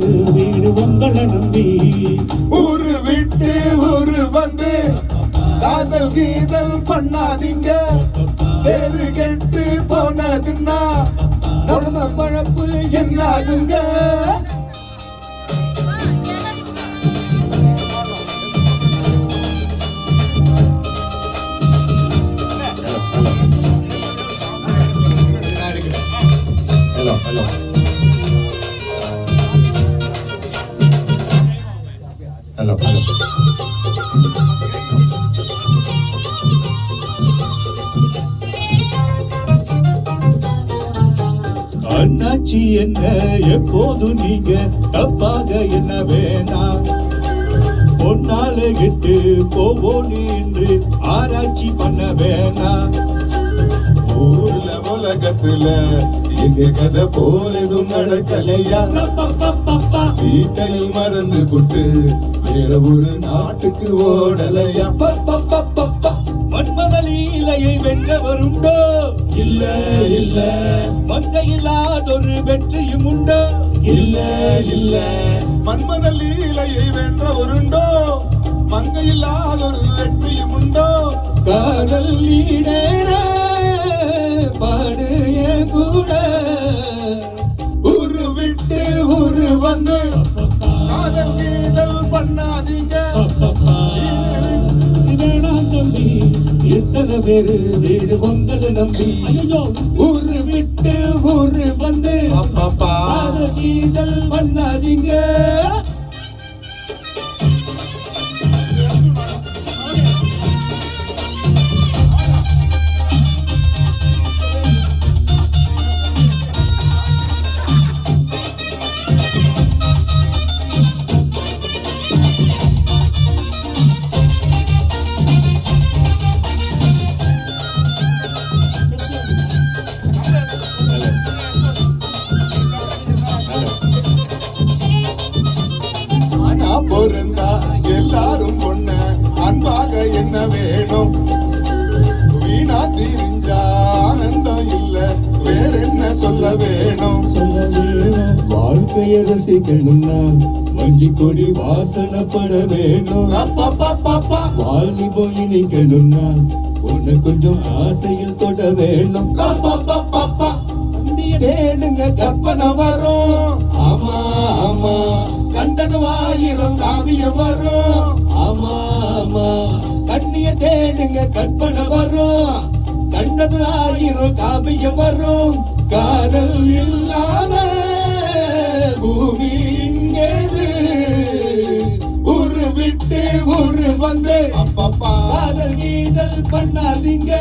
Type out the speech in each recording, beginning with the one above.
பேரு வீடு உங்களை நம்பி. ஊரு விட்டு ஊரு வந்து காதல் கீதல் பண்ணாதீங்க. பேரு கெட்டு போனதுன்னா நம்ம பழப்பு என்னாகுங்க. அண்ணாச்சி என்ன எப்போது நீங்க தப்பாக என்ன வேணாம். பொன்னால கிட்டு போவோம் என்று ஆராய்ச்சி பண்ண வேணாம். ஊர்ல உலகத்துல எங்க கதை போலதும் நடக்கலையா. வீட்டையில் மறந்து புட்டு வேற ஒரு நாட்டுக்கு ஓடலையா. மன்மதலீலையை வென்றவருண்டோ? இல்ல இல்ல. மங்கையில்லாதொரு வெற்றியும் உண்டோ? இல்ல இல்ல. மன்மதலீலையை வென்றவருண்டோ? மங்கையில்லாதொரு வெற்றியும் உண்டோ? காதல் ஈடேற பாடு என் கூட. ஊரு விட்டு ஊரு வந்து காதல் கீதல் பண்ணாதீங்க. வேணாம் தம்பி, எத்தனை பேரு வீடு உங்களை நம்பி. ஐயோ, ஊரு விட்டு ஊரு வந்து காதல் கீதல் பண்ணாதீங்க. பொருந்தா எல்லாரும் பொண்ண அன்பாக என்ன வேணும். வீணா திரிஞ்சா ஆனந்தம் இல்ல வேற என்ன சொல்ல வேணும். வாழ்க்கைய ரசிக்கணும்னா வஞ்சி கொடி வாசனப்பட வேணும். வாழ்வி போய் நிக்கணும்னா உன்னை கொஞ்சம் ஆசையில் தொட வேணும். தேடுங்க கற்பனை வரும். ஆமா ஆமா. கண்டது ஆயிரம் காவியம் வரும். ஆமா ஆமா. கண்ணிய தேடுங்க கற்பனை வரும். கண்டது ஆயிரம் காவியம் வரும். காதல் இல்லாம பூமி இங்கேது. ஊரு விட்டு ஊரு வந்து காதல் கீதல் பண்ணாதீங்க.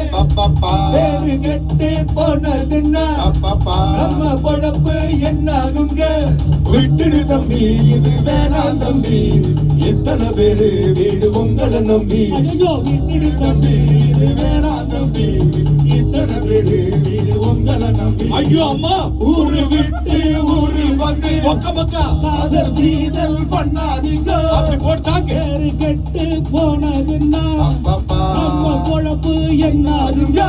பேரு கெட்டு போனதுன்னா நம்ம பொழப்பு என்னாகுங்க. விட்டுடு தம்பி, இது வேணாம் தம்பி. எத்தனை பேரு வீடு உங்களை நம்பி. விட்டுடு தம்பி, இது வேணாம் தம்பி. இத்தனை பேரு வீடு உங்களை நம்பி. ஐயோ அம்மா, ஊரு விட்டு ஊரு வந்து காதல் கீதல் பண்ணாதீங்க. அப்படி போட்டா பேரு கெட்டு போனதுன்னா நம்ம பொழப்பு என்னாகுங்க.